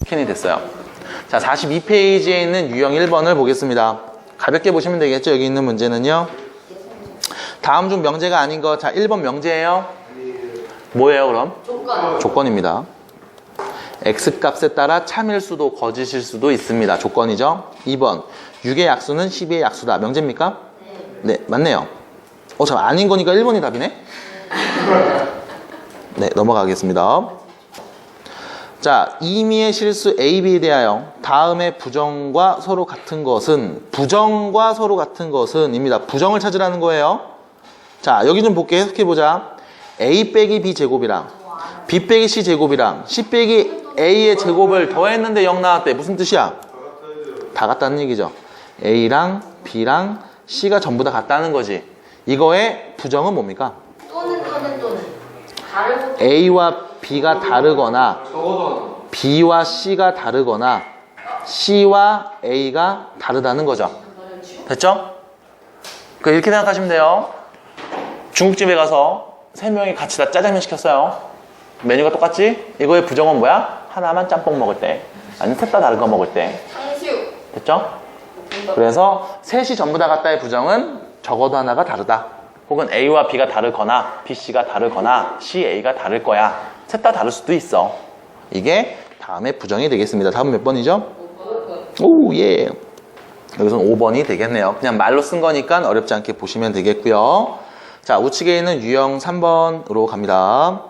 스캔이 됐어요. 자, 42페이지에 있는 유형 1번을 보겠습니다. 가볍게 보시면 되겠죠? 여기 있는 문제는요. 다음 중 명제가 아닌 거. 자, 1번 명제예요. 뭐예요, 그럼? 조건입니다. X값에 따라 참일 수도 거짓일 수도 있습니다. 조건이죠. 2번, 6의 약수는 12의 약수다. 명제입니까? 네, 맞네요. 참, 아닌 거니까 1번이 답이네? 네, 넘어가겠습니다. 자, 임의의 실수 A, B에 대하여 다음의 부정과 서로 같은 것은, 부정과 서로 같은 것은 입니다. 부정을 찾으라는 거예요. 자, 여기 좀 볼게. 해석해보자. A 빼기 B 제곱이랑 B 빼기 C 제곱이랑 C 빼기 A의 제곱을 더했는데 0 나왔대. 무슨 뜻이야? 다 같다는 얘기죠. A랑 B랑 C가 전부 다 같다는 거지. 이거의 부정은 뭡니까? 또는. 다르고 A와 B가 다르거나 B와 C가 다르거나 C와 A가 다르다는 거죠. 됐죠? 이렇게 생각하시면 돼요. 중국집에 가서 3명이 같이 다 짜장면 시켰어요. 메뉴가 똑같지? 이거의 부정은 뭐야? 하나만 짬뽕 먹을 때, 아니면 셋 다 다른 거 먹을 때. 됐죠? 그래서 셋이 전부 다 같다의 부정은 적어도 하나가 다르다. 혹은 A와 B가 다르거나 B, C가 다르거나 C, A가 다를 거야. 셋 다 다를 수도 있어. 이게 다음의 부정이 되겠습니다. 다음 몇 번이죠? 5번. 오, 예. 여기서는 5번이 되겠네요. 그냥 말로 쓴 거니까 어렵지 않게 보시면 되겠고요. 자, 우측에 있는 유형 3번으로 갑니다.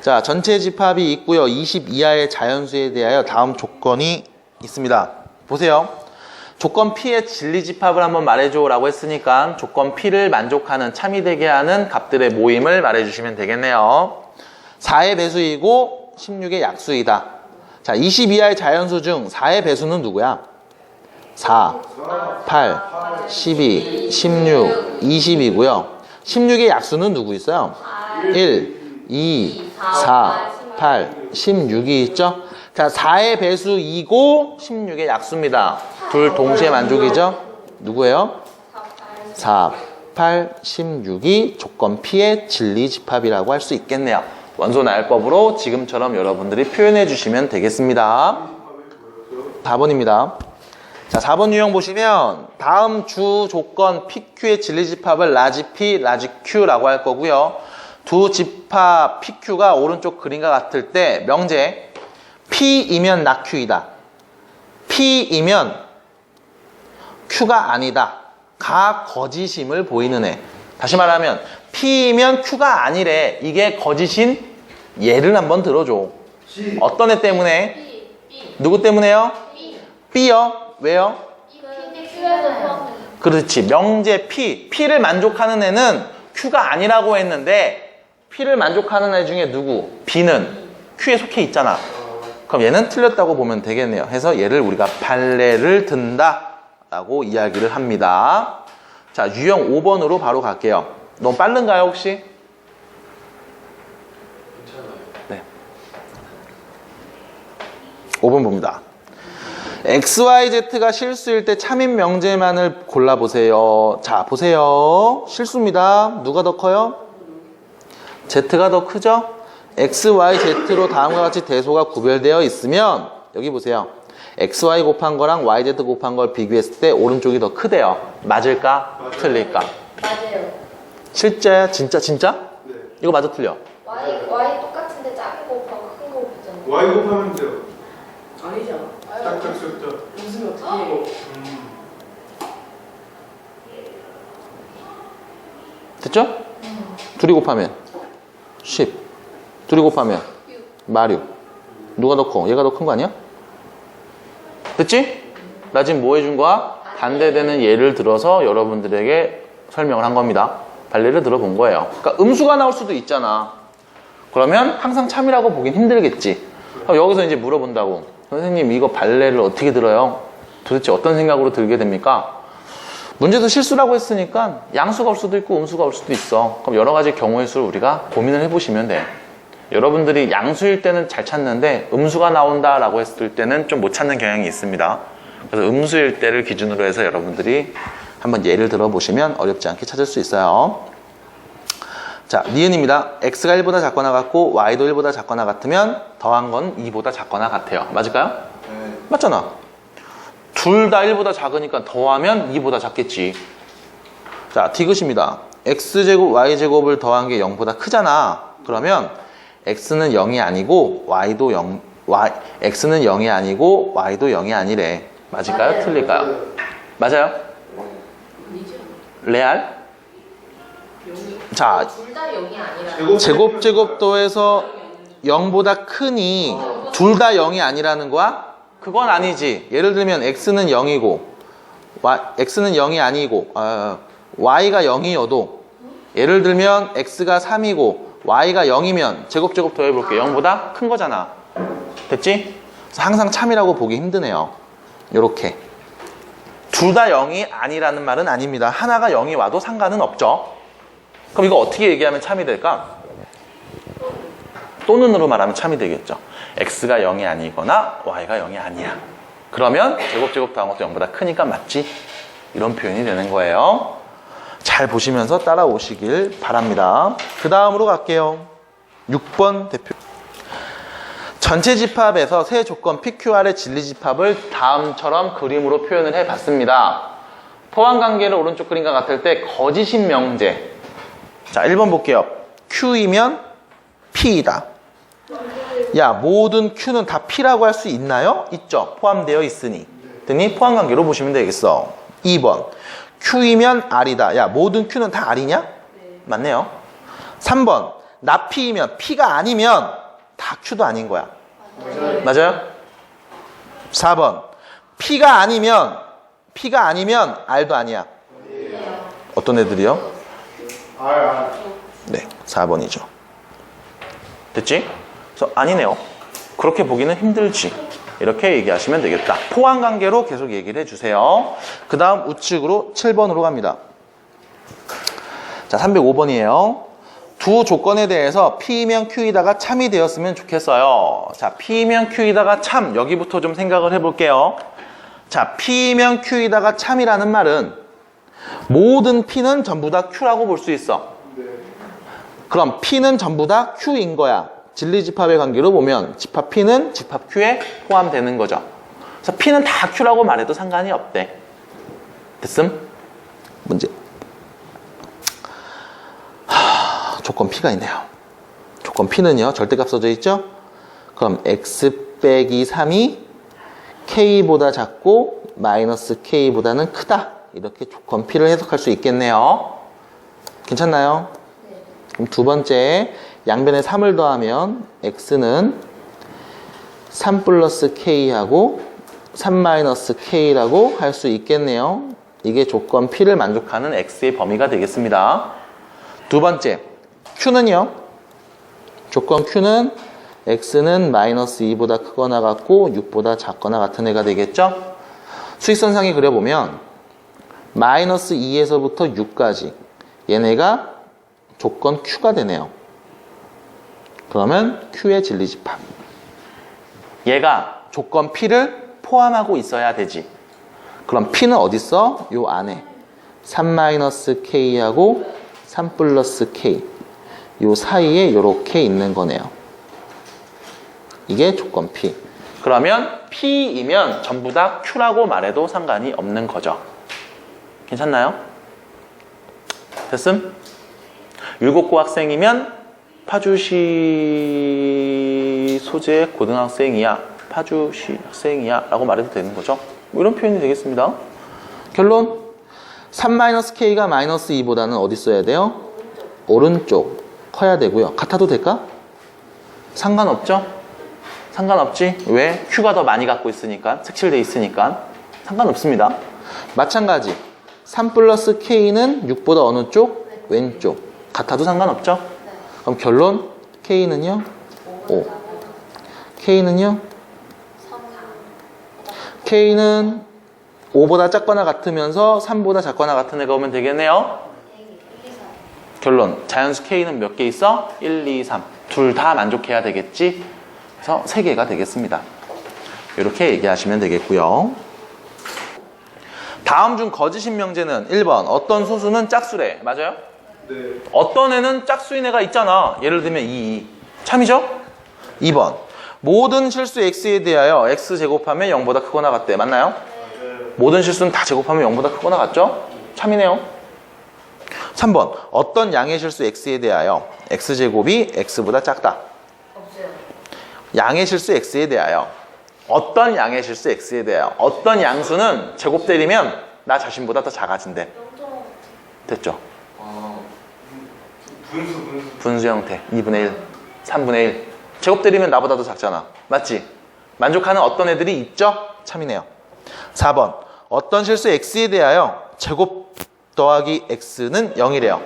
자, 전체 집합이 있고요. 20 이하의 자연수에 대하여 다음 조건이 있습니다. 보세요. 조건 P의 진리 집합을 한번 말해줘 라고 했으니까 조건 P를 만족하는, 참이 되게 하는 값들의 모임을 말해주시면 되겠네요. 4의 배수이고 16의 약수이다. 자, 20 이하의 자연수 중 4의 배수는 누구야? 4, 8, 12, 16, 20이고요. 16의 약수는 누구 있어요? 1, 2, 4, 8, 16이 있죠? 자, 4의 배수이고 16의 약수입니다. 둘 동시에 만족이죠? 누구예요? 4, 8, 16이 조건 P의 진리 집합이라고 할 수 있겠네요. 원소 나열법으로 지금처럼 여러분들이 표현해 주시면 되겠습니다. 4번입니다. 자, 4번 유형 보시면 다음 주 조건 PQ의 진리 집합을 라지 P, 라지 Q라고 할 거고요. 두 집합 PQ가 오른쪽 그림과 같을 때 명제 P이면 나 Q이다. P이면 Q가 아니다. 가 거짓임을 보이는 애. 다시 말하면 P이면 Q가 아니래. 이게 거짓인 예를 한번 들어줘. 어떤 애 때문에? 누구 때문에요? B요. 왜요? 그렇지. 명제 P. P를 만족하는 애는 Q가 아니라고 했는데 P를 만족하는 애 중에 누구? B는 Q에 속해 있잖아. 그럼 얘는 틀렸다고 보면 되겠네요. 해서 얘를 우리가 판례를 든다 라고 이야기를 합니다. 자, 유형 5번으로 바로 갈게요. 너무 빠른가요, 혹시? 네. 5번 봅니다. XYZ가 실수일 때 참인 명제만을 골라보세요. 자, 보세요. 실수입니다. 누가 더 커요? Z가 더 크죠? XYZ로 다음과 같이 대소가 구별되어 있으면 여기 보세요. XY 곱한 거랑 YZ 곱한 걸 비교했을 때 오른쪽이 더 크대요. 맞을까? 맞아요. 틀릴까? 맞아요. 실제야? 진짜? 네. 이거 맞아 틀려? Y 똑같은데 작은 거 곱하고 큰 거 곱잖아. Y 곱하면 돼요. 아니잖아. 짝짝 숫자. 무슨 어떻게 해? 됐죠? 둘이 곱하면 10. 둘이 곱하면 마류. 누가 더 커? 얘가 더 큰 거 아니야? 됐지? 나 지금 뭐 해준 거야? 반대되는 예를 들어서 여러분들에게 설명을 한 겁니다. 반례를 들어본 거예요. 그러니까 음수가 나올 수도 있잖아. 그러면 항상 참이라고 보긴 힘들겠지. 그럼 여기서 이제 물어본다고. 선생님, 이거 반례를 어떻게 들어요? 도대체 어떤 생각으로 들게 됩니까? 문제도 실수라고 했으니까 양수가 올 수도 있고 음수가 올 수도 있어. 그럼 여러 가지 경우의 수를 우리가 고민을 해보시면 돼. 여러분들이 양수일 때는 잘 찾는데 음수가 나온다라고 했을 때는 좀 못 찾는 경향이 있습니다. 그래서 음수일 때를 기준으로 해서 여러분들이 한번 예를 들어보시면 어렵지 않게 찾을 수 있어요. 자, 니은입니다. x가 1보다 작거나 같고 y도 1보다 작거나 같으면 더한 건 2보다 작거나 같아요. 맞을까요? 네. 맞잖아. 둘 다 1보다 작으니까 더하면 2보다 작겠지. 자, 디귿입니다. x제곱 y제곱을 더한 게 0보다 크잖아. 그러면 x는 0이 아니고 y도 0, x는 0이 아니고 y도 0이 아니래. 맞을까요? 맞아요. 틀릴까요? 맞아요? 레알? 자, 둘 다 0이 아니라. 제곱제곱도에서 0보다 크니 둘 다 0이 아니라는 거야? 그건 아니지. 예를 들면 x는 0이고 x는 0이 아니고 y가 0이어도 예를 들면 x가 3이고 y가 0이면 제곱제곱 더해볼게. 0보다 큰 거잖아. 됐지? 그래서 항상 참이라고 보기 힘드네요. 요렇게 둘 다 0이 아니라는 말은 아닙니다. 하나가 0이 와도 상관은 없죠. 그럼 이거 어떻게 얘기하면 참이 될까? 또는으로 말하면 참이 되겠죠. x가 0이 아니거나 y가 0이 아니야. 그러면 제곱제곱 더한 것도 0보다 크니까 맞지? 이런 표현이 되는 거예요. 잘 보시면서 따라오시길 바랍니다. 그 다음으로 갈게요. 6번 대표. 전체 집합에서 세 조건 PQR의 진리집합을 다음처럼 그림으로 표현을 해봤습니다. 포함관계를 오른쪽 그림과 같을 때 거짓인 명제. 자, 1번 볼게요. Q이면 P이다. 야, 모든 Q는 다 P라고 할 수 있나요? 있죠. 포함되어 있으니. 그랬더니 포함관계로 보시면 되겠어. 2번. Q이면 R이다. 야, 모든 Q는 다 R이냐? 맞네요. 3번. 나 P이면 P가 아니면 다 Q도 아닌 거야. 맞아요? 4번. P가 아니면 R도 아니야. 어떤 애들이요? 네, 4번이죠. 됐지? 그래서 아니네요. 그렇게 보기는 힘들지. 이렇게 얘기하시면 되겠다. 포함관계로 계속 얘기를 해주세요. 그 다음 우측으로 7번으로 갑니다. 자, 305번이에요. 두 조건에 대해서 P이면 Q이다가 참이 되었으면 좋겠어요. 자, P이면 Q이다가 참, 여기부터 좀 생각을 해볼게요. 자, P이면 Q이다가 참이라는 말은 모든 P는 전부 다 Q라고 볼 수 있어. 그럼 P는 전부 다 Q인 거야. 진리집합의 관계로 보면 집합 P는 집합 Q에 포함되는 거죠. 그래서 P는 다 Q라고 말해도 상관이 없대. 됐음? 문제. 조건 P가 있네요. 조건 P는요, 절대값 써져 있죠? 그럼 X 빼기 3이 K보다 작고 마이너스 K보다는 크다. 이렇게 조건 P를 해석할 수 있겠네요. 괜찮나요? 네. 그럼 두 번째, 양변에 3을 더하면 X는 3 플러스 K하고 3 마이너스 K라고 할 수 있겠네요. 이게 조건 P를 만족하는 X의 범위가 되겠습니다. 두 번째, Q는요. 조건 Q는 X는 마이너스 2보다 크거나 같고 6보다 작거나 같은 애가 되겠죠? 수익선상에 그려보면 마이너스 2에서부터 6까지 얘네가 조건 Q가 되네요. 그러면 Q의 진리집합. 얘가 조건 P를 포함하고 있어야 되지. 그럼 P는 어디 있어? 요 안에 3-K하고 3 플러스 K 요 사이에 요렇게 있는 거네요. 이게 조건 P. 그러면 P이면 전부 다 Q라고 말해도 상관이 없는 거죠. 괜찮나요? 됐음? 율곡고 학생이면 파주시 소재 고등학생이야. 파주시 학생이야. 라고 말해도 되는 거죠. 뭐 이런 표현이 되겠습니다. 결론. 3-K가 마이너스 2보다는 어디 써야 돼요? 오른쪽 커야 되고요. 같아도 될까? 상관없죠? 상관없지? 왜? Q가 더 많이 갖고 있으니까, 색칠돼 있으니까 상관없습니다. 마찬가지 3 플러스 K는 6보다 어느 쪽? 왼쪽. 같아도 상관없죠? 그럼 결론 K는요? 5. K는요? K는 5보다 작거나 같으면서 3보다 작거나 같은 애가 오면 되겠네요. 결론 자연수 K는 몇 개 있어? 1, 2, 3 둘 다 만족해야 되겠지? 그래서 3개가 되겠습니다. 이렇게 얘기하시면 되겠고요. 다음 중 거짓인 명제는 1번 어떤 소수는 짝수래. 맞아요? 네. 어떤 애는 짝수인 애가 있잖아. 예를 들면 2. 참이죠? 2번. 모든 실수 x에 대하여 x 제곱하면 0보다 크거나 같대. 맞나요? 모든 실수는 다 제곱하면 0보다 크거나 같죠? 참이네요. 3번. 어떤 양의 실수 x에 대하여 x제곱이 x보다 작다. 없어요. 양의 실수 x에 대하여 어떤 양의 실수 x에 대하여 어떤 양수는 제곱 때리면 나 자신보다 더 작아진대. 0.5. 됐죠? 아, 분수. 분수 형태 2분의 1, 3분의 1 제곱 때리면 나보다 더 작잖아. 맞지? 만족하는 어떤 애들이 있죠? 참이네요. 4번. 어떤 실수 x에 대하여 제곱 더하기 x는 0이래요.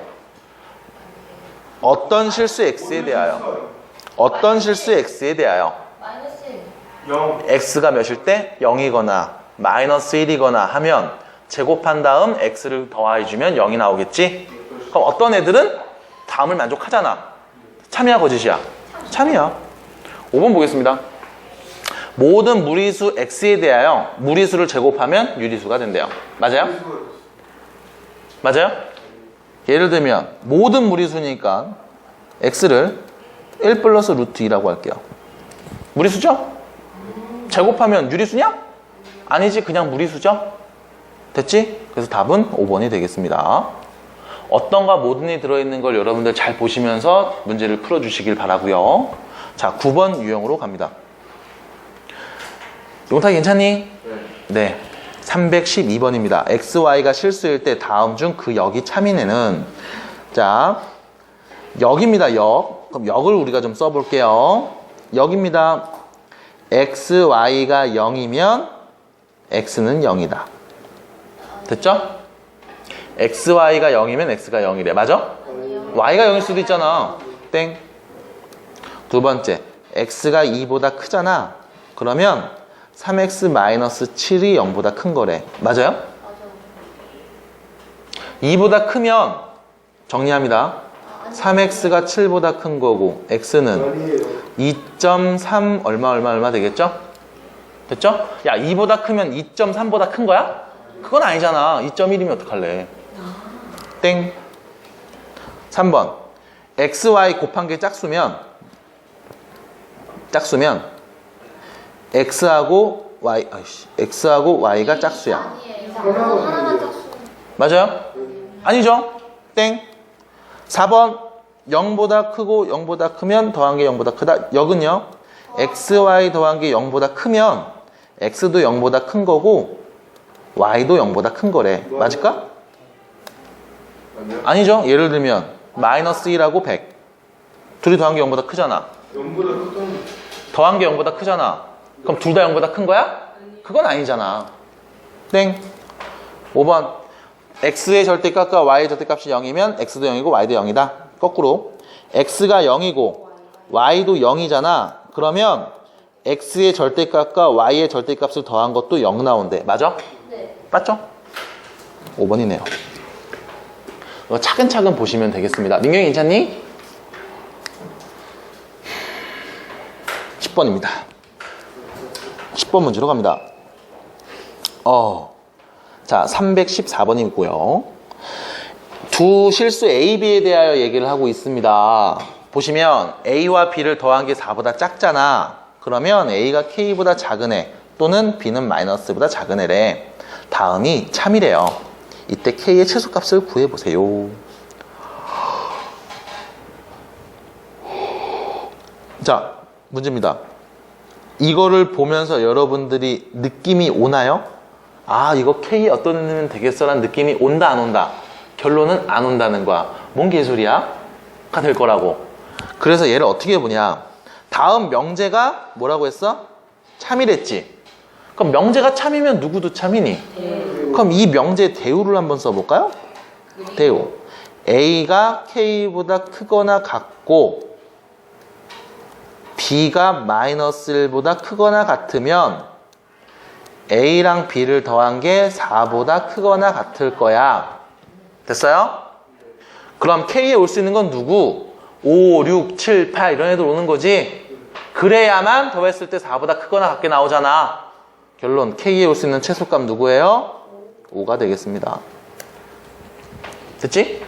어떤 실수 x에 대하여 어떤 실수 x에 대하여 마이너스 1. 0. x가 몇일 때 0이거나 마이너스 1이거나 하면 제곱한 다음 x를 더해주면 0이 나오겠지? 그럼 어떤 애들은 다음을 만족하잖아. 참이야 거짓이야? 참이야. 5번 보겠습니다. 모든 무리수 x에 대하여 무리수를 제곱하면 유리수가 된대요. 맞아요? 맞아요? 예를 들면 모든 무리수니까 x를 1 플러스 루트 2라고 할게요. 무리수죠? 제곱하면 유리수냐? 아니지, 그냥 무리수죠? 됐지? 그래서 답은 5번이 되겠습니다. 어떤가 모든이 들어있는 걸 여러분들 잘 보시면서 문제를 풀어주시길 바라고요. 자, 9번 유형으로 갑니다. 용탁이 괜찮니? 네. 312번입니다. XY가 실수일 때 다음 중 그 역이 참인 애는, 자, 역입니다. 역. 그럼 역을 우리가 좀 써볼게요. 역입니다. XY가 0이면 X는 0이다. 됐죠? XY가 0이면 X가 0이래. 맞아? Y가 0일 수도 있잖아. 땡. 두 번째, X가 2보다 크잖아. 그러면 3X-7이 0보다 큰 거래. 맞아요? 맞아. 2보다 크면 정리합니다. 3X가 7보다 큰 거고 X는 2.3 얼마 되겠죠? 됐죠? 야, 2보다 크면 2.3보다 큰 거야? 그건 아니잖아. 2.1이면 어떡할래? 땡. 3번. XY 곱한 게 짝수면 X하고 Y가 짝수야. 아니에요. 하나만 짝수. 맞아요? 아니죠? 땡. 4번. 0보다 크고 0보다 크면 더한 게 0보다 크다. 역은요. XY 더한 게 0보다 크면 X도 0보다 큰 거고 Y도 0보다 큰 거래. 맞을까? 아니죠? 예를 들면 마이너스 1하고 100. 둘이 더한 게 0보다 크잖아. 0보다 크던. 더한 게 0보다 크잖아. 그럼 둘 다 0보다 큰 거야? 그건 아니잖아. 땡. 5번. X의 절대값과 Y의 절대값이 0이면 X도 0이고 Y도 0이다. 거꾸로. X가 0이고 Y도 0이잖아. 그러면 X의 절대값과 Y의 절대값을 더한 것도 0 나온대. 맞아? 네. 맞죠? 5번이네요. 차근차근 보시면 되겠습니다. 민경이 괜찮니? 10번입니다. 10번 문제로 갑니다. 자, 314번이고요. 두 실수 A, B에 대하여 얘기를 하고 있습니다. 보시면 A와 B를 더한 게 4보다 작잖아. 그러면 A가 K보다 작은 애 또는 B는 마이너스보다 작은 애래. 다음이 참이래요. 이때 K의 최소값을 구해보세요. 자, 문제입니다. 이거를 보면서 여러분들이 느낌이 오나요? 아, 이거 K 어떤 애면 되겠어라는 느낌이 온다 안 온다? 결론은 안 온다는 거야. 뭔 개소리야? 가 될 거라고. 그래서 얘를 어떻게 보냐. 다음 명제가 뭐라고 했어? 참이랬지. 그럼 명제가 참이면 누구도 참이니? 그럼 이 명제 대우를 한번 써볼까요? 대우. A가 K보다 크거나 같고 B가 마이너스 1보다 크거나 같으면 A랑 B를 더한 게 4보다 크거나 같을 거야. 됐어요? 그럼 K에 올 수 있는 건 누구? 5, 6, 7, 8 이런 애들 오는 거지. 그래야만 더했을 때 4보다 크거나 같게 나오잖아. 결론 K에 올 수 있는 최소값 누구예요? 5가 되겠습니다. 됐지?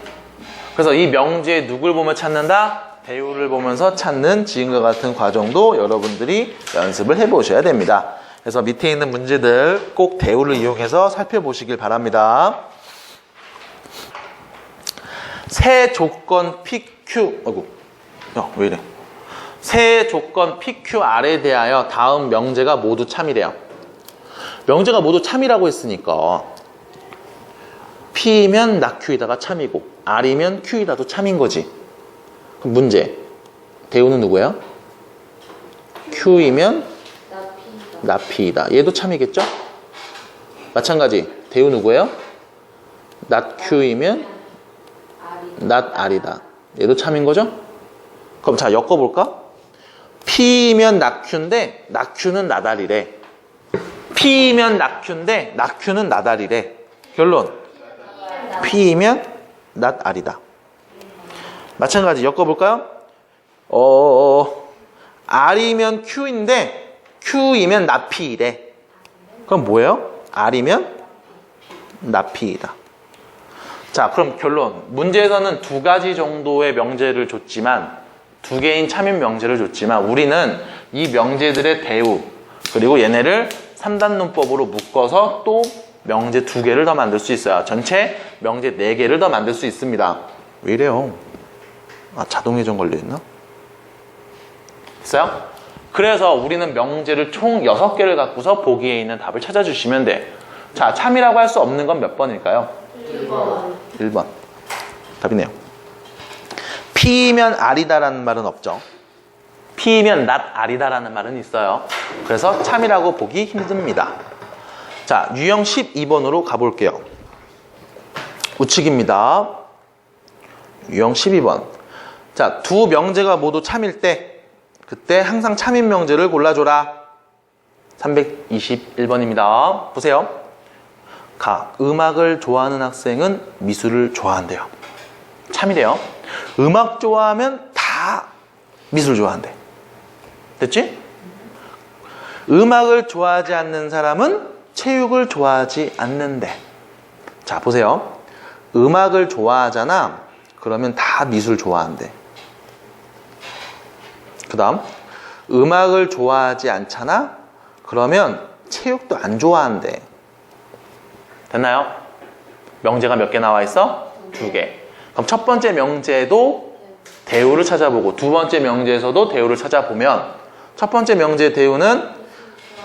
그래서 이 명제에 누굴 보며 찾는다? 대우를 보면서 찾는 지금과 같은 과정도 여러분들이 연습을 해보셔야 됩니다. 그래서 밑에 있는 문제들 꼭 대우를 이용해서 살펴보시길 바랍니다. 세 조건 PQ, 아이고, 야, 왜 이래? 세 조건 PQR에 대하여 다음 명제가 모두 참이래요. 명제가 모두 참이라고 했으니까 P면 not Q이다가 참이고 R이면 Q이다도 참인 거지. 그럼 문제. 대우는 누구예요? Q이면 not P이다. 얘도 참이겠죠? 마찬가지. 대우 누구예요? not Q이면 not R이다. 얘도 참인 거죠? 그럼 자, 엮어볼까? P면 not Q인데 not Q는 not R이래. P면 not Q인데 not Q는 not R이래. 결론. P면 not R이다. 마찬가지 엮어볼까요? R이면 Q인데 Q이면 not P이래. 그럼 뭐예요? R이면 not P이다. 자, 그럼 결론. 문제에서는 두 가지 정도의 명제를 줬지만, 두 개인 참인 명제를 줬지만, 우리는 이 명제들의 대우, 그리고 얘네를 3단 문법으로 묶어서 또 명제 2개를 더 만들 수 있어요. 전체 명제 4개를 더 만들 수 있습니다. 왜 이래요? 아, 자동 회전 걸려있나? 됐어요? 그래서 우리는 명제를 총 6개를 갖고서 보기에 있는 답을 찾아주시면 돼. 자, 참이라고 할 수 없는 건 몇 번일까요? 1번. 답이네요. P면 R이다라는 말은 없죠. P면 not R이다라는 말은 있어요. 그래서 참이라고 보기 힘듭니다. 자, 유형 12번으로 가볼게요. 우측입니다. 유형 12번. 자, 두 명제가 모두 참일 때, 그때 항상 참인 명제를 골라줘라. 321번입니다. 보세요. 음악을 좋아하는 학생은 미술을 좋아한대요. 참이래요. 음악 좋아하면 다 미술 좋아한대. 됐지? 음악을 좋아하지 않는 사람은 체육을 좋아하지 않는데. 자, 보세요. 음악을 좋아하잖아. 그러면 다 미술 좋아한대. 그 다음, 음악을 좋아하지 않잖아. 그러면 체육도 안 좋아한대. 됐나요? 명제가 몇 개 나와 있어? 2개. 그럼 첫 번째 명제도 대우를 찾아보고 두 번째 명제에서도 대우를 찾아보면 첫 번째 명제의 대우는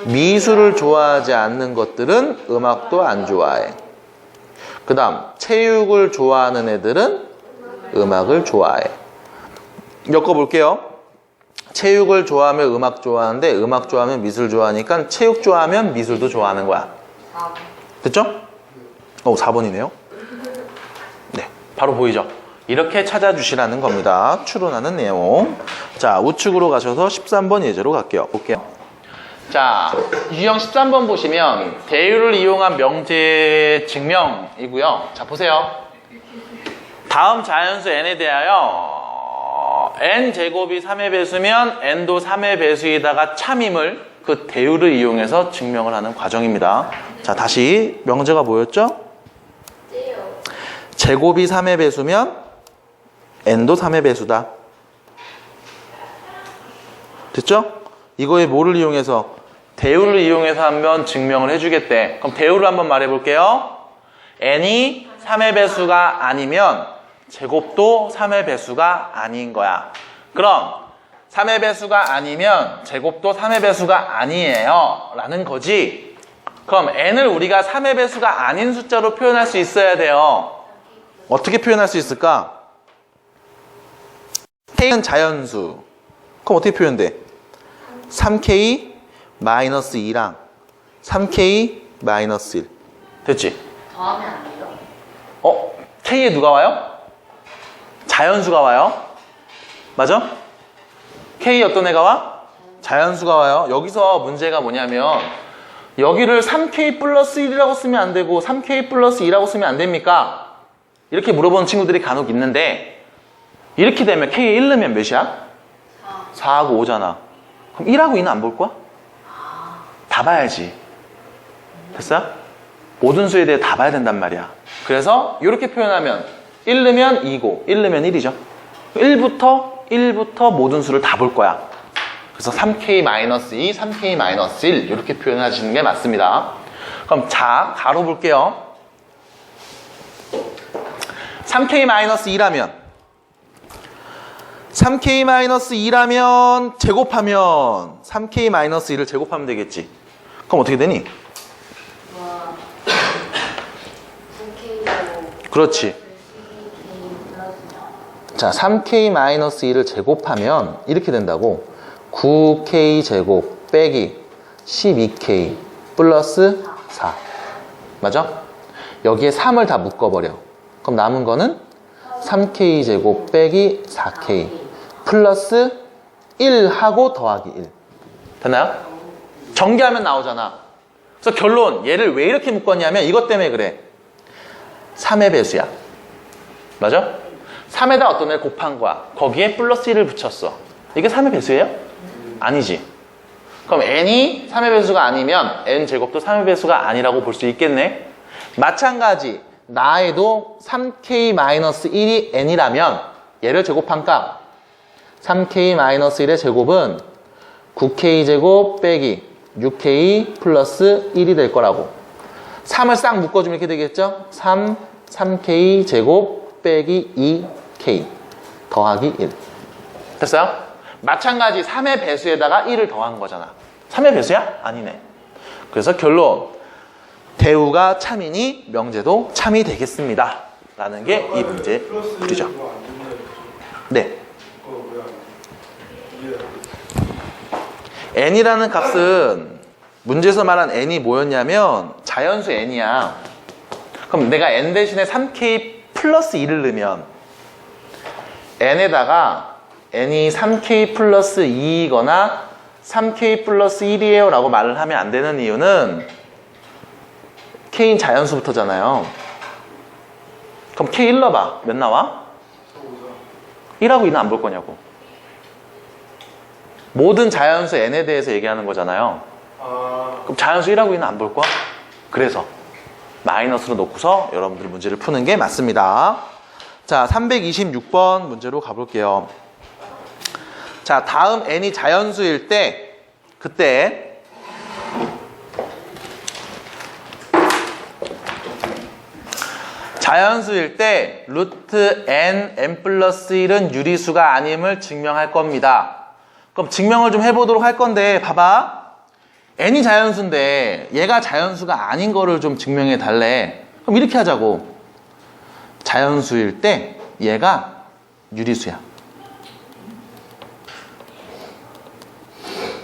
미술을 좋아하지 않는 것들은 음악도 안 좋아해. 그 다음 체육을 좋아하는 애들은 음악을 좋아해. 엮어볼게요. 체육을 좋아하면 음악 좋아하는데 음악 좋아하면 미술 좋아하니까 체육 좋아하면 미술도 좋아하는 거야. 됐죠? 4번이네요. 네, 바로 보이죠? 이렇게 찾아주시라는 겁니다. 추론하는 내용. 자, 우측으로 가셔서 13번 예제로 갈게요. 볼게요. 자, 유형 13번 보시면 대우를 이용한 명제 증명이고요. 자, 보세요. 다음 자연수 n에 대하여 n제곱이 3의 배수면 n도 3의 배수에다가 참임을 그 대우를 이용해서 증명을 하는 과정입니다. 자, 다시 명제가 뭐였죠? 제곱이 3의 배수면 n도 3의 배수다. 됐죠? 이거에 뭐를 이용해서? 대우를 이용해서 한번 증명을 해주겠대. 그럼 대우를 한번 말해볼게요. n이 3의 배수가 아니면 제곱도 3의 배수가 아닌 거야. 그럼 3의 배수가 아니면 제곱도 3의 배수가 아니에요 라는 거지. 그럼 n을 우리가 3의 배수가 아닌 숫자로 표현할 수 있어야 돼요. 어떻게 표현할 수 있을까? k는 자연수. 그럼 어떻게 표현돼? 3k 마이너스 2랑 3k 마이너스 1. 됐지? 더하면 안 돼요? k에 누가 와요? 자연수가 와요. 맞아? k 어떤 애가 와? 자연수가 와요. 여기서 문제가 뭐냐면 여기를 3k 플러스 1이라고 쓰면 안 되고 3k 플러스 2라고 쓰면 안 됩니까? 이렇게 물어보는 친구들이 간혹 있는데 이렇게 되면 k에 1 넣으면 몇이야? 4하고 5잖아. 그럼 1하고 2는 안 볼 거야? 다 봐야지. 됐어? 모든 수에 대해 다 봐야 된단 말이야. 그래서 이렇게 표현하면 1 넣으면 2고 1 넣으면 1이죠. 1부터 모든 수를 다 볼 거야. 그래서 3k-2, 3k-1 이렇게 표현하시는 게 맞습니다. 그럼 자, 가로 볼게요. 3k-2라면 3k-2라면 제곱하면 3k-1을 제곱하면 되겠지. 그럼 어떻게 되니? 와. 9K로. 그렇지. 자, 3k-1을 제곱하면 이렇게 된다고. 9k 제곱 빼기 12k 플러스 4. 맞아? 여기에 3을 다 묶어버려. 그럼 남은 거는 3k 제곱 빼기 4k 플러스 1하고 더하기 1. 됐나요? 전개하면 나오잖아. 그래서 결론, 얘를 왜 이렇게 묶었냐면 이것 때문에 그래. 3의 배수야. 맞아? 3에다 어떤 애를 곱한 거야. 거기에 플러스 1을 붙였어. 이게 3의 배수예요? 아니지. 그럼 n이 3의 배수가 아니면 n제곱도 3의 배수가 아니라고 볼 수 있겠네. 마찬가지 나에도 3k-1이 n이라면 얘를 제곱한 값 3k-1의 제곱은 9k 제곱 빼기 6k 플러스 1이 될 거라고. 3을 싹 묶어주면 이렇게 되겠죠? 3k 제곱 빼기 2k 더하기 1. 됐어요? 마찬가지 3의 배수에다가 1을 더한 거잖아. 3의 배수야? 아니네. 그래서 결론, 대우가 참이니 명제도 참이 되겠습니다 라는 게 이 문제의 풀이죠. 네. n이라는 값은 문제에서 말한 n이 뭐였냐면 자연수 n이야. 그럼 내가 n 대신에 3k 플러스 1을 넣으면 n에다가 n이 3k 플러스 2이거나 3k 플러스 1이에요 라고 말을 하면 안 되는 이유는 k인 자연수부터잖아요. 그럼 k 1 넣어봐. 몇 나와? 1하고 2는 안 볼 거냐고. 모든 자연수 n에 대해서 얘기하는 거잖아요. 그럼 자연수 1하고 2는 안 볼 거야? 그래서 마이너스로 놓고서 여러분들 문제를 푸는 게 맞습니다. 자, 326번 문제로 가볼게요. 자, 다음 n이 자연수일 때 그때 자연수일 때 루트 n 플러스 1은 유리수가 아님을 증명할 겁니다. 그럼 증명을 좀 해보도록 할 건데 봐봐. n이 자연수인데 얘가 자연수가 아닌 거를 좀 증명해 달래. 그럼 이렇게 하자고. 자연수일 때 얘가 유리수야.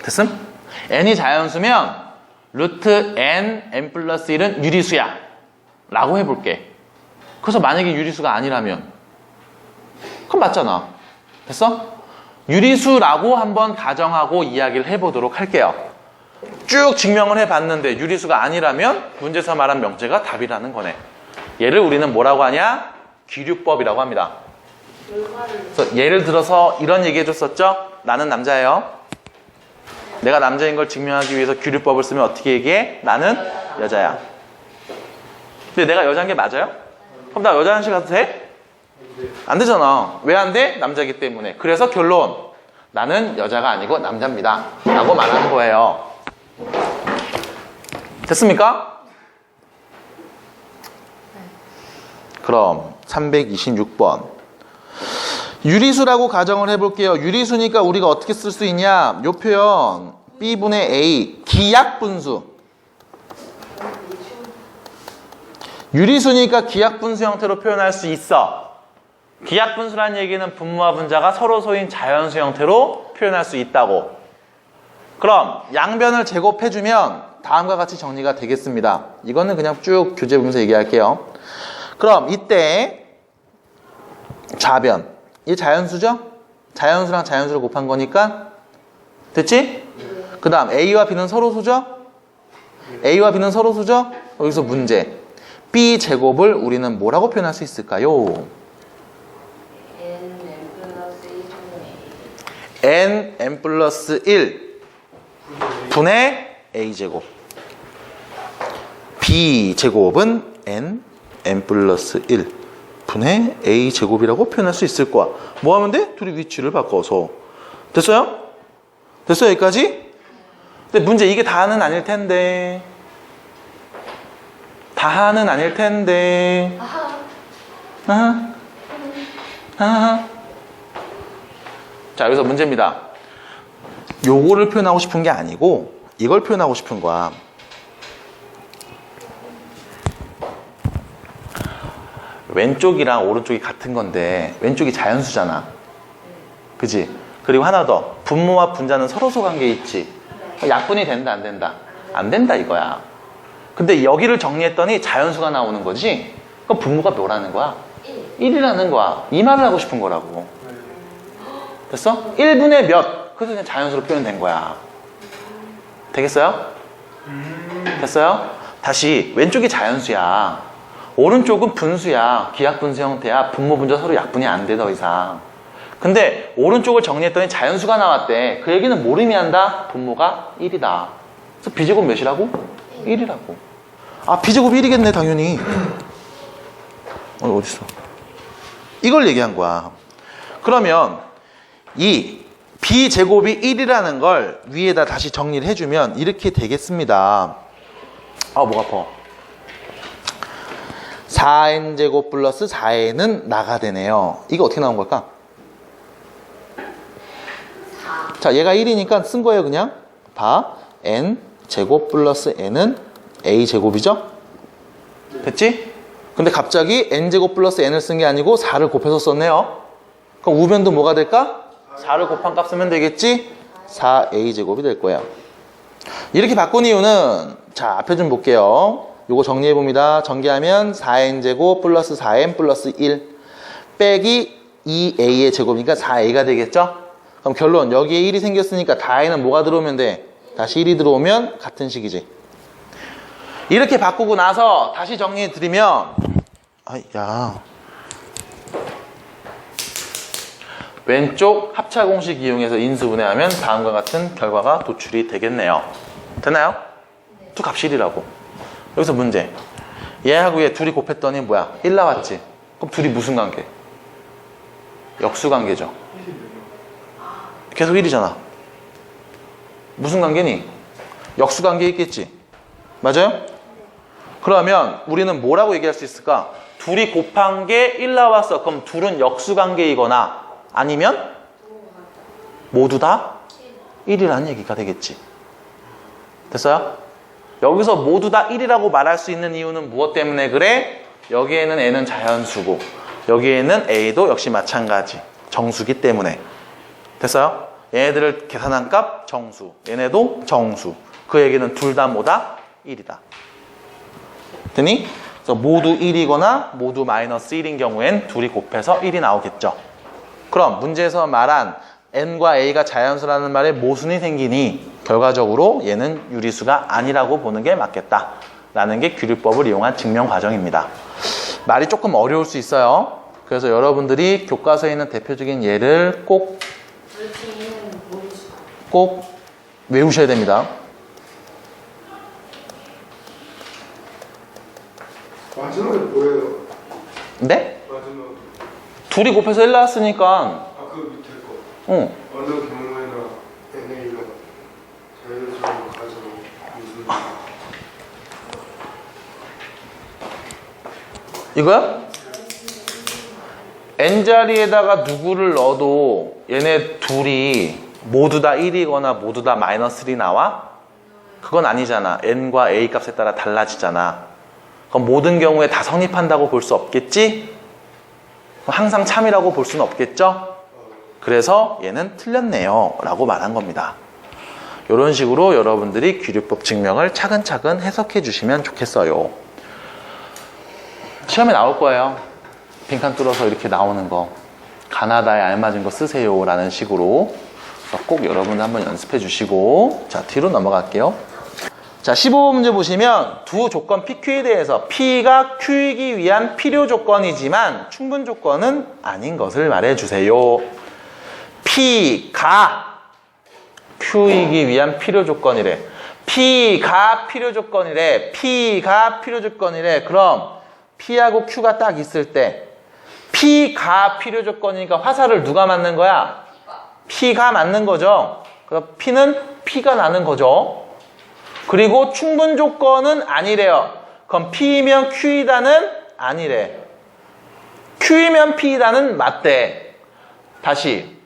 됐음? n이 자연수면 루트 n 플러스 1은 유리수야 라고 해볼게. 그래서 만약에 유리수가 아니라면 그럼 맞잖아. 됐어? 유리수라고 한번 가정하고 이야기를 해보도록 할게요. 쭉 증명을 해봤는데 유리수가 아니라면 문제에서 말한 명제가 답이라는 거네. 얘를 우리는 뭐라고 하냐? 귀류법이라고 합니다. 그래서 예를 들어서 이런 얘기 해줬었죠? 나는 남자예요. 내가 남자인 걸 증명하기 위해서 귀류법을 쓰면 어떻게 얘기해? 나는 여자야. 근데 내가 여자인 게 맞아요? 그럼 나 여자 화장실 가도 돼? 안 되잖아. 왜 안 돼? 남자이기 때문에. 그래서 결론, 나는 여자가 아니고 남자입니다 라고 말하는 거예요. 됐습니까? 그럼 326번 유리수라고 가정을 해볼게요. 유리수니까 우리가 어떻게 쓸 수 있냐? 요 표현 B분의 A 기약분수. 유리수니까 기약분수 형태로 표현할 수 있어. 기약분수란 얘기는 분모와 분자가 서로 소인 자연수 형태로 표현할 수 있다고. 그럼 양변을 제곱해주면 다음과 같이 정리가 되겠습니다. 이거는 그냥 쭉 교재 보면서 얘기할게요. 그럼 이때 좌변, 이 자연수죠? 자연수랑 자연수를 곱한 거니까 됐지? 그 다음 A와 B는 서로수죠? A와 B는 서로수죠? 여기서 문제. B제곱을 우리는 뭐라고 표현할 수 있을까요? n 플러스 1 분의 A제곱. B제곱은 n 플러스 1 분의 A 제곱이라고 표현할 수 있을 거야. 뭐 하면 돼? 둘이 위치를 바꿔서. 됐어요? 됐어요? 여기까지? 근데 문제 이게 다는 아닐 텐데. 다는 아닐 텐데. 아하. 아하. 자, 여기서 문제입니다. 요거를 표현하고 싶은 게 아니고 이걸 표현하고 싶은 거야. 왼쪽이랑 오른쪽이 같은 건데 왼쪽이 자연수잖아. 그지? 그리고 하나 더. 분모와 분자는 서로소 관계 있지. 약분이 된다 안 된다? 안 된다 이거야. 근데 여기를 정리했더니 자연수가 나오는 거지? 그럼 분모가 뭐라는 거야? 1이라는 거야. 이 말을 하고 싶은 거라고. 됐어? 1분의 몇. 그래서 그냥 자연수로 표현된 거야. 되겠어요? 됐어요? 다시 왼쪽이 자연수야. 오른쪽은 분수야. 기하분수 형태야. 분모 분자 서로 약분이 안 돼 더 이상. 근데 오른쪽을 정리했더니 자연수가 나왔대. 그 얘기는 뭘 의미한다? 분모가 1이다. 그래서 b제곱 몇이라고? 1이라고. 아, b제곱 1이겠네 당연히. 어딨어? 이걸 얘기한 거야. 그러면 이 b제곱이 1이라는 걸 위에다 다시 정리를 해주면 이렇게 되겠습니다. 아, 목 아파. 4n제곱 플러스 4n은 나가 되네요. 이거 어떻게 나온 걸까? 자, 얘가 1이니까 쓴 거예요 그냥. 봐. n제곱 플러스 n은 a제곱이죠? 됐지? 근데 갑자기 n제곱 플러스 n을 쓴 게 아니고 4를 곱해서 썼네요. 그럼 우변도 뭐가 될까? 4를 곱한 값 쓰면 되겠지? 4a제곱이 될 거예요. 이렇게 바꾼 이유는 자, 앞에 좀 볼게요. 요거 정리해봅니다. 전개하면 4n제곱 플러스 4n 플러스 1 빼기 2a의 제곱이니까 4a가 되겠죠? 그럼 결론, 여기에 1이 생겼으니까 다에는 뭐가 들어오면 돼? 다시 1이 들어오면 같은 식이지. 이렇게 바꾸고 나서 다시 정리해드리면 왼쪽 합차 공식 이용해서 인수분해하면 다음과 같은 결과가 도출이 되겠네요. 됐나요? 두 값이 1이라고. 여기서 문제. 얘하고 얘 둘이 곱했더니 뭐야? 1 나왔지? 그럼 둘이 무슨 관계? 역수관계죠. 계속 1이잖아. 무슨 관계니? 역수관계 있겠지? 맞아요? 그러면 우리는 뭐라고 얘기할 수 있을까? 둘이 곱한 게 1 나왔어. 그럼 둘은 역수관계이거나 아니면 모두 다 1이라는 얘기가 되겠지. 됐어요? 여기서 모두 다 1이라고 말할 수 있는 이유는 무엇 때문에 그래? 여기에는 n은 자연수고 여기에는 a도 역시 마찬가지. 정수기 때문에. 됐어요? 얘네들을 계산한 값 정수. 얘네도 정수. 그 얘기는 둘 다 뭐다? 1이다. 됐니? 그래서 모두 1이거나 모두 마이너스 1인 경우엔 둘이 곱해서 1이 나오겠죠. 그럼 문제에서 말한 n과 a가 자연수라는 말에 모순이 생기니 결과적으로 얘는 유리수가 아니라고 보는 게 맞겠다 라는 게 규律법을 이용한 증명 과정입니다. 말이 조금 어려울 수 있어요. 그래서 여러분들이 교과서에 있는 대표적인 예를 꼭 외우셔야 됩니다. 마지막에 뭐예요? 네? 마지막 둘이 곱해서 1 나왔으니까 그 밑에 거 응. 어느 경우에나 NA가 자연스러운 가정 무슨 이거야? n자리에다가 누구를 넣어도 얘네 둘이 모두 다 1이거나 모두 다 마이너스 1이 나와? 그건 아니잖아. n과 a 값에 따라 달라지잖아. 그럼 모든 경우에 다 성립한다고 볼 수 없겠지? 항상 참이라고 볼 수는 없겠죠? 그래서 얘는 틀렸네요 라고 말한 겁니다. 이런 식으로 여러분들이 규律법 증명을 차근차근 해석해 주시면 좋겠어요. 시험에 나올 거예요. 빈칸 뚫어서 이렇게 나오는 거. 가나다에 알맞은 거 쓰세요 라는 식으로. 꼭 여러분들 한번 연습해 주시고. 자, 뒤로 넘어갈게요. 자, 15문제 보시면 두 조건 PQ에 대해서 P가 Q이기 위한 필요 조건이지만 충분 조건은 아닌 것을 말해 주세요. P가 Q이기 위한 필요 조건이래. P가 필요 조건이래. P가 필요 조건이래. 그럼 P하고 Q가 딱 있을 때 P가 필요 조건이니까 화살을 누가 맞는 거야? P가 맞는 거죠. 그래서 P는 P가 나는 거죠. 그리고 충분 조건은 아니래요. 그럼 P이면 Q이다는 아니래. Q이면 P이다는 맞대. 다시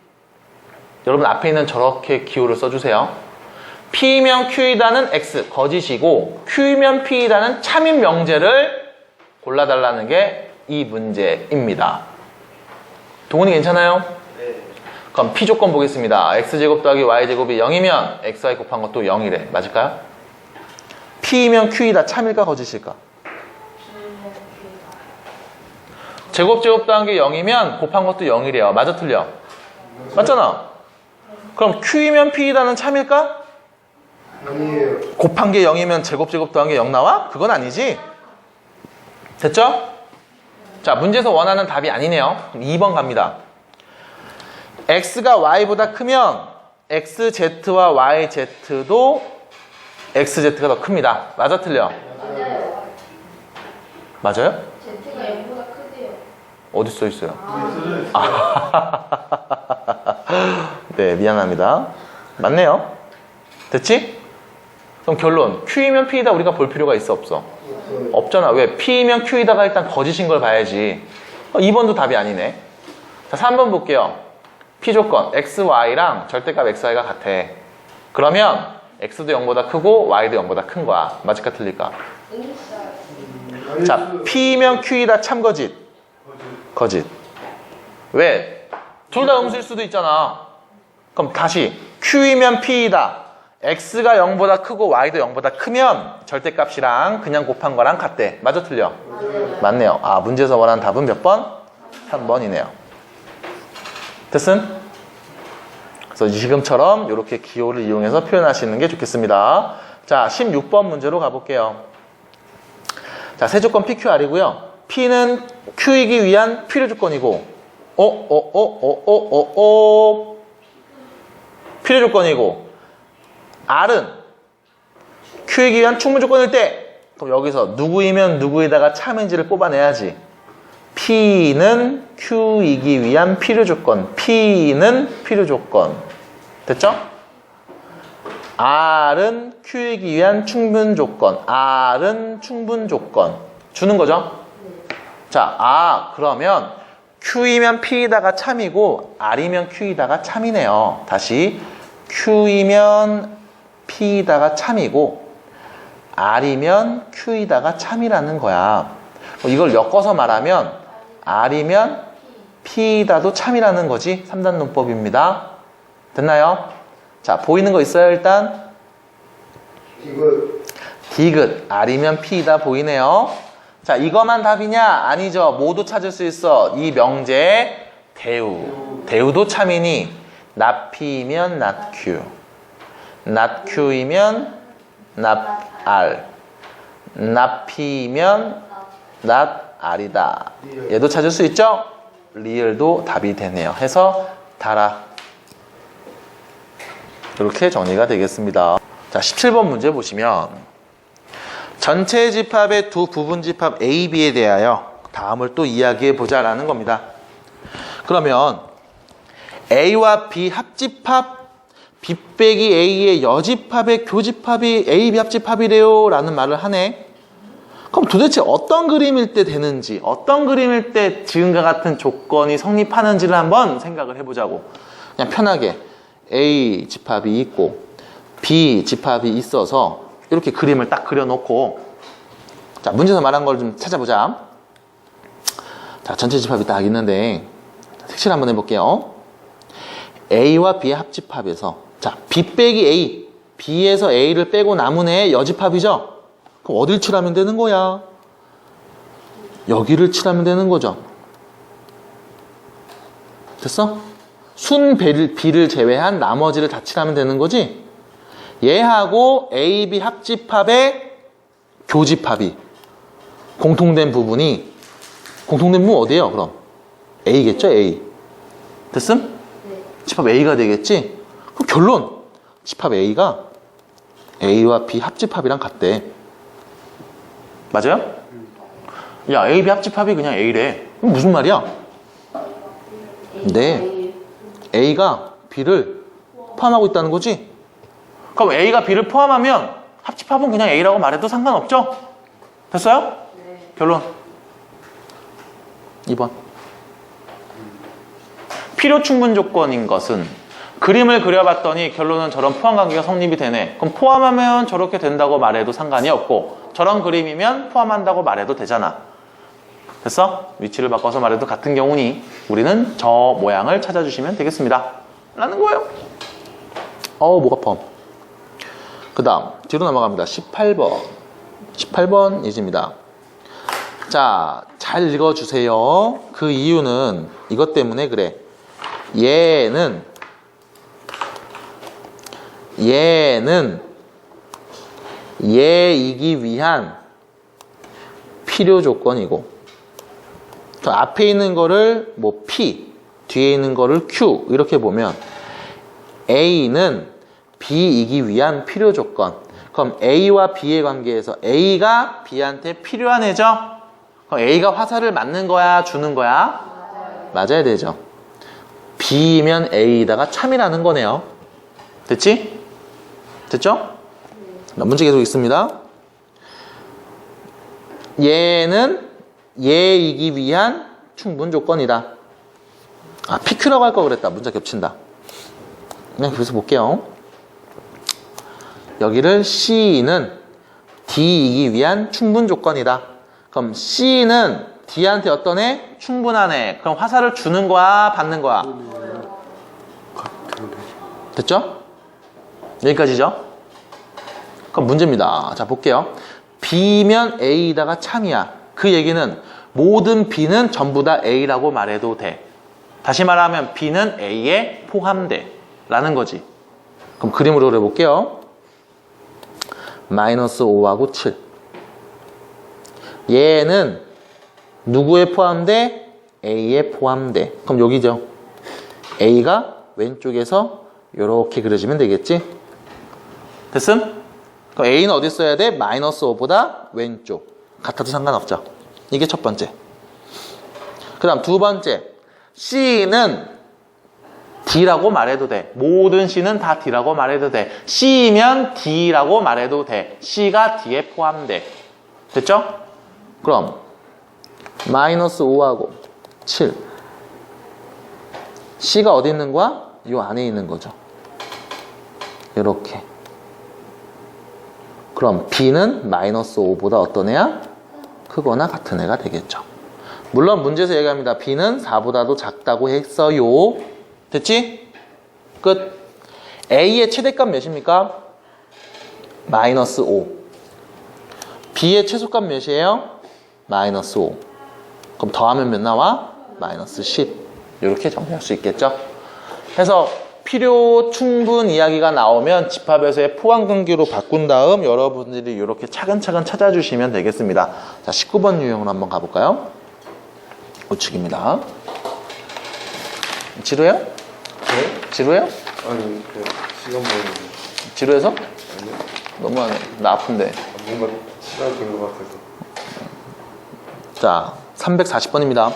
여러분 앞에 있는 저렇게 기호를 써주세요. P이면 Q이다는 X 거짓이고 Q이면 P이다는 참인 명제를 골라달라는 게 이 문제입니다. 동훈이 괜찮아요? 네. 그럼 P 조건 보겠습니다. X제곱 더하기 Y제곱이 0이면 XY 곱한 것도 0이래. 맞을까요? P이면 Q이다 참일까 거짓일까? 제곱 더한 게 0이면 곱한 것도 0이래요. 맞아 틀려? 맞잖아. 그럼 Q이면 P이다는 참일까? 아니에요. 곱한 게 0이면 제곱 더한 게 0 나와? 그건 아니지? 됐죠? 자, 문제에서 원하는 답이 아니네요. 그럼 2번 갑니다. X가 Y보다 크면 XZ와 YZ도 XZ가 더 큽니다. 맞아 틀려? 맞아요. 맞아요? Z가 0보다 크대요. 어디 써 있어요? 아, 네, 미안합니다. 맞네요. 됐지? 그럼 결론. Q이면 P이다 우리가 볼 필요가 있어 없어? 없잖아. 왜? P이면 Q이다가 일단 거짓인 걸 봐야지. 2번도 답이 아니네. 자, 3번 볼게요. P 조건. X, Y랑 절대값 XY가 같아. 그러면 X도 0보다 크고 Y도 0보다 큰 거야. 맞을까 틀릴까? 자, P이면 Q이다 참 거짓. 거짓. 왜? 둘 다 음수일 수도 있잖아. 그럼 다시 Q이면 P이다. X가 0보다 크고 Y도 0보다 크면 절대값이랑 그냥 곱한 거랑 같대. 맞아 틀려? 맞네요. 아, 문제에서 원하는 답은 몇 번? 3번이네요. 됐음? 그래서 지금처럼 이렇게 기호를 이용해서 표현하시는 게 좋겠습니다. 자, 16번 문제로 가볼게요. 자, 세 조건 PQR이고요. P는 Q이기 위한 필요 조건이고 필요 조건이고 R은 Q이기 위한 충분 조건일 때 그럼 여기서 누구이면 누구에다가 참인지를 뽑아내야지. P는 Q이기 위한 필요 조건. P는 필요 조건. 됐죠? R은 Q이기 위한 충분 조건. R은 충분 조건. 주는 거죠? 자, 그러면 Q이면 P이다가 참이고 R이면 Q이다가 참이네요. 다시 Q이면 P이다가 참이고 R이면 Q이다가 참이라는 거야. 이걸 엮어서 말하면 R이면 P이다도 참이라는 거지. 3단 논법입니다. 됐나요? 자, 보이는 거 있어요 일단? 디귿. R이면 P이다 보이네요. 자, 이거만 답이냐? 아니죠. 모두 찾을 수 있어. 이 명제 대우. 대우도 참이니 not P이면 not Q. not Q이면 not R. not P이면 not R이다. 얘도 찾을 수 있죠? 리을도 답이 되네요. 해서 달아. 이렇게 정리가 되겠습니다. 자, 17번 문제 보시면 전체 집합의 두 부분 집합 A, B에 대하여 다음을 또 이야기해 보자라는 겁니다. 그러면 A와 B 합집합, B 빼기 A의 여집합의 교집합이 A, B 합집합이래요 라는 말을 하네. 그럼 도대체 어떤 그림일 때 되는지, 어떤 그림일 때 지금과 같은 조건이 성립하는지를 한번 생각을 해보자고. 그냥 편하게 A 집합이 있고 B 집합이 있어서 이렇게 그림을 딱 그려놓고, 자, 문제에서 말한 걸 좀 찾아보자. 자, 전체 집합이 딱 있는데 색칠 한번 해볼게요. A와 B의 합집합에서, 자, B 빼기 A, B에서 A를 빼고 남은 애의 여집합이죠? 그럼 어딜 칠하면 되는 거야? 여기를 칠하면 되는 거죠. 됐어? 순 B를 제외한 나머지를 다 칠하면 되는 거지? 얘하고 A, B 합집합의 교집합이 공통된 부분 어디예요? 그럼 A겠죠? A. 됐음? 집합 A가 되겠지? 그럼 결론! 집합 A가 A와 B 합집합이랑 같대. 맞아요? 야, A, B 합집합이 그냥 A래. 그럼 무슨 말이야? 네. A가 B를 포함하고 있다는 거지? 그럼 A가 B를 포함하면 합집합은 그냥 A라고 말해도 상관없죠? 됐어요? 네. 결론 2번. 필요 충분 조건인 것은 그림을 그려봤더니 결론은 저런 포함관계가 성립이 되네. 그럼 포함하면 저렇게 된다고 말해도 상관이 없고 저런 그림이면 포함한다고 말해도 되잖아. 됐어? 위치를 바꿔서 말해도 같은 경우니 우리는 저 모양을 찾아주시면 되겠습니다. 라는 거예요. 목 아파. 그 다음 뒤로 넘어갑니다. 18번. 18번 예지입니다. 자, 잘 읽어주세요. 그 이유는 이것 때문에 그래. 얘는 얘이기 위한 필요 조건이고 저 앞에 있는 거를 뭐 P, 뒤에 있는 거를 Q 이렇게 보면 A는 B이기 위한 필요 조건. 그럼 A와 B의 관계에서 A가 B한테 필요한 애죠? 그럼 A가 화살을 맞는 거야? 주는 거야? 맞아야 되죠. B면 A에다가 참이라는 거네요. 됐지? 됐죠? 문제 계속 있습니다. 얘는 얘이기 위한 충분 조건이다. PQ라고 할 거 그랬다. 문제 겹친다. 그냥 그래서 볼게요. 여기를 C는 D이기 위한 충분 조건이다. 그럼 C는 D한테 어떤 애? 충분한 애. 그럼 화살을 주는 거야? 받는 거야? 됐죠? 여기까지죠? 그럼 문제입니다. 자, 볼게요. B면 A다가 참이야. 그 얘기는 모든 B는 전부 다 A라고 말해도 돼. 다시 말하면 B는 A에 포함돼. 라는 거지. 그럼 그림으로 그려볼게요. 마이너스 5하고 7. 얘는 누구에 포함돼? A에 포함돼. 그럼 여기죠. A가 왼쪽에서 이렇게 그려지면 되겠지? 됐음? 그럼 A는 어디 써야 돼? 마이너스 5보다 왼쪽. 같아도 상관없죠. 이게 첫 번째. 그 다음 두 번째. C는 D라고 말해도 돼. 모든 C는 다 D라고 말해도 돼. C면 D라고 말해도 돼. C가 D에 포함돼. 됐죠? 그럼 마이너스 5하고 7. C가 어디 있는 거야? 이 안에 있는 거죠. 이렇게. 그럼 B는 마이너스 5보다 어떤 애야? 크거나 같은 애가 되겠죠. 물론 문제에서 얘기합니다. B는 4보다도 작다고 했어요. 됐지? 끝. A의 최대값 몇입니까? 마이너스 5. B의 최소값 몇이에요? 마이너스 5. 그럼 더하면 몇 나와? 마이너스 10. 이렇게 정리할 수 있겠죠? 그래서 필요 충분 이야기가 나오면 집합에서의 포함관계로 바꾼 다음 여러분들이 이렇게 차근차근 찾아주시면 되겠습니다. 자, 19번 유형으로 한번 가볼까요? 우측입니다. 지루해요? 네? 지루해요? 아니 그 시간 보는 지루해서? 아니요. 너무하네. 나 아픈데. 뭔가 시간 된 것 같아서. 자, 340번입니다.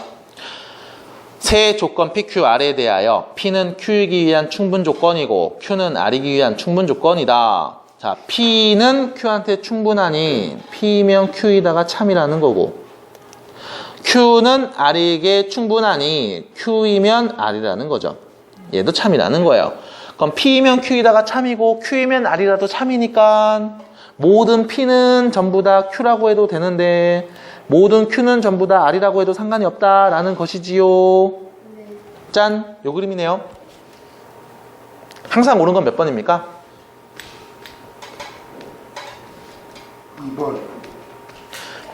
세 조건 PQ R에 대하여 P는 Q이기 위한 충분 조건이고 Q는 R이기 위한 충분 조건이다. 자, P는 Q한테 충분하니 P면 Q이다가 참이라는 거고 Q는 R에게 충분하니 Q이면 R이라는 거죠. 얘도 참이라는 거예요. 그럼 P이면 Q이다가 참이고 Q이면 R이라도 참이니까 모든 P는 전부 다 Q라고 해도 되는데 모든 Q는 전부 다 R이라고 해도 상관이 없다라는 것이지요. 짠! 요 그림이네요. 항상 옳은 건 몇 번입니까? 2번.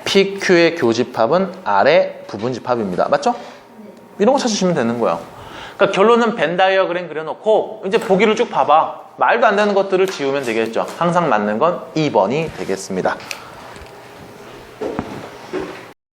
PQ의 교집합은 R의 부분집합입니다. 맞죠? 이런 거 찾으시면 되는 거예요. 그러니까 결론은 벤 다이어그램 그려놓고 이제 보기를 쭉 봐봐. 말도 안 되는 것들을 지우면 되겠죠. 항상 맞는 건 2번이 되겠습니다.